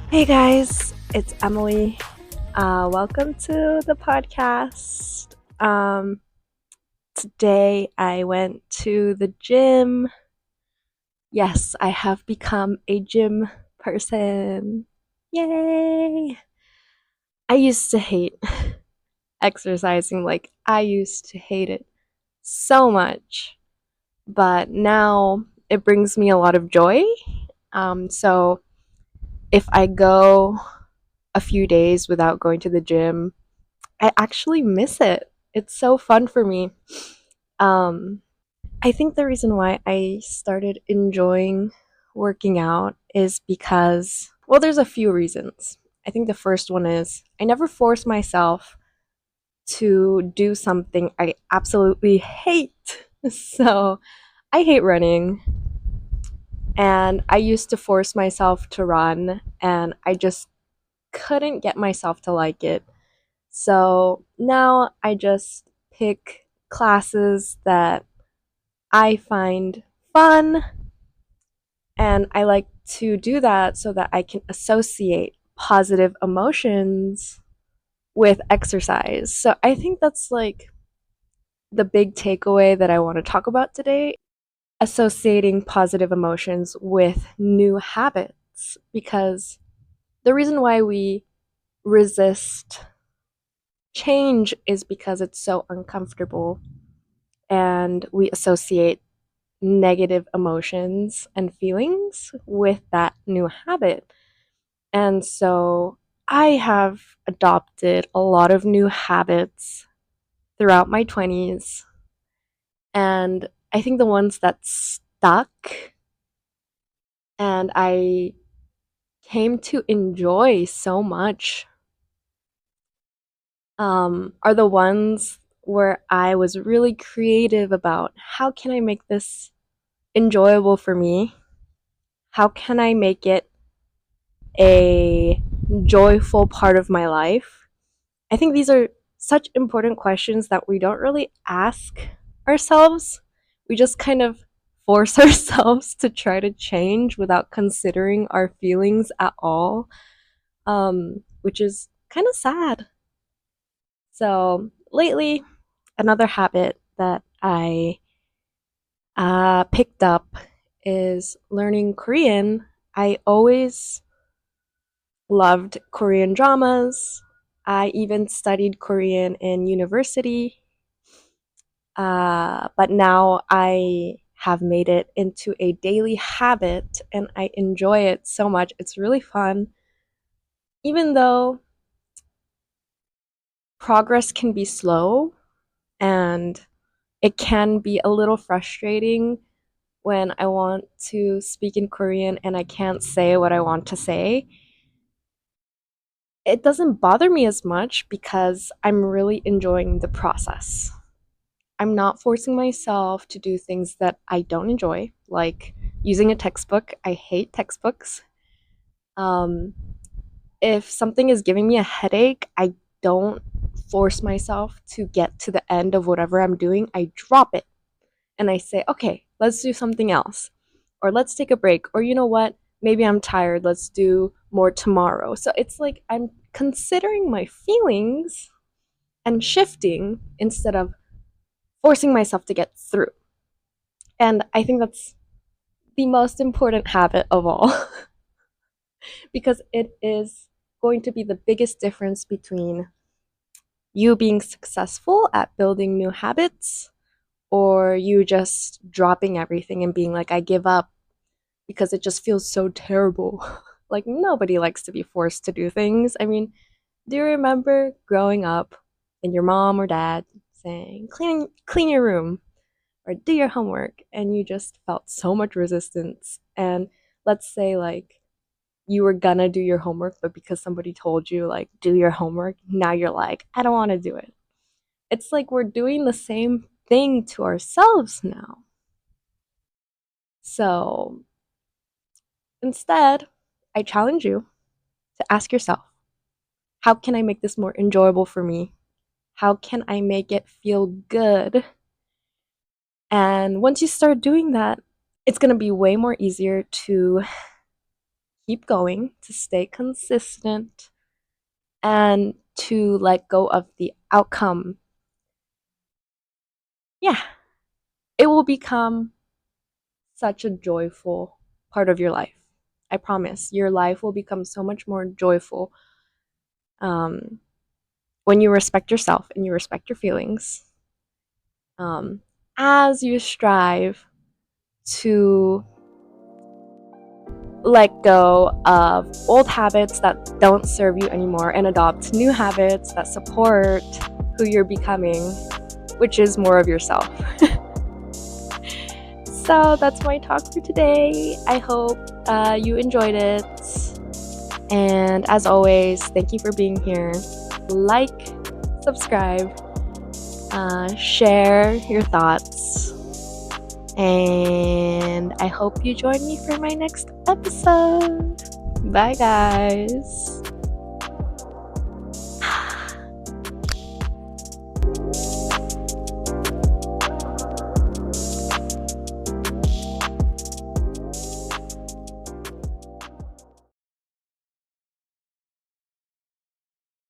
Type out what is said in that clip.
Hey guys, it's Emily. Welcome to the podcast. Today I went to the gym. Yes, I have become a gym person. Yay! I used to hate exercising, I used to hate it so much, but now it brings me a lot of joy. So if I go a few days without going to the gym, I actually miss it. It's so fun for me. Um, I think the reason why I started enjoying working out is because, well, there's a few reasons. I think the first one is I never force myself to do something I absolutely hate. So I hate running, and I used to force myself to run, and I just couldn't get myself to like it. So now I just pick classes that I find fun, and I like to do that so that I can associate positive emotions with exercise. So I think that's like the big takeaway that I want to talk about today, associating positive emotions with new habits, because the reason why we resist change is because it's so uncomfortable and we associate negative emotions and feelings with that new habit. And so I have adopted a lot of new habits throughout my 20s. And I think the ones that stuck and I came to enjoy so much are the ones where I was really creative about how can I make this enjoyable for me? How can I make it a joyful part of my life? I think these are such important questions that we don't really ask ourselves. We just kind of force ourselves to try to change without considering our feelings at all, which is kind of sad. So, lately, another habit that I picked up is learning Korean. I always loved Korean dramas. I even studied Korean in university. But now I have made it into a daily habit and I enjoy it so much. It's really fun. Even though progress can be slow and it can be a little frustrating when I want to speak in Korean and I can't say what I want to say, it doesn't bother me as much because I'm really enjoying the process. I'm not forcing myself to do things that I don't enjoy, like using a textbook. I hate textbooks. Um, if something is giving me a headache, I don't force myself to get to the end of whatever I'm doing. I drop it and I say, okay, let's do something else. Or let's take a break. Or you know what? Maybe I'm tired. Let's do more tomorrow. So it's like I'm considering my feelings and shifting instead of forcing myself to get through. And I think that's the most important habit of all because it is going to be the biggest difference between you being successful at building new habits or you just dropping everything and being like, I give up because it just feels so terrible. Like, nobody likes to be forced to do things. I mean, do you remember growing up and your mom or dad saying, clean your room or do your homework, and you just felt so much resistance? And let's say, like, you were gonna do your homework, but because somebody told you, like, do your homework, now you're like, I don't wanna do it. It's like we're doing the same thing to ourselves now. So instead, I challenge you to ask yourself, how can I make this more enjoyable for me? How can I make it feel good? And once you start doing that, it's going to be way more easier to keep going, to stay consistent, and to let go of the outcome, yeah, it will become such a joyful part of your life. I promise. Your life will become so much more joyful when you respect yourself and you respect your feelings, as you strive to let go of old habits that don't serve you anymore and adopt new habits that support who you're becoming, which is more of yourself. So that's my talk for today. I hope you enjoyed it. And as always, thank you for being here. Like, subscribe, share your thoughts. And I hope you join me for my next episode. Bye, guys.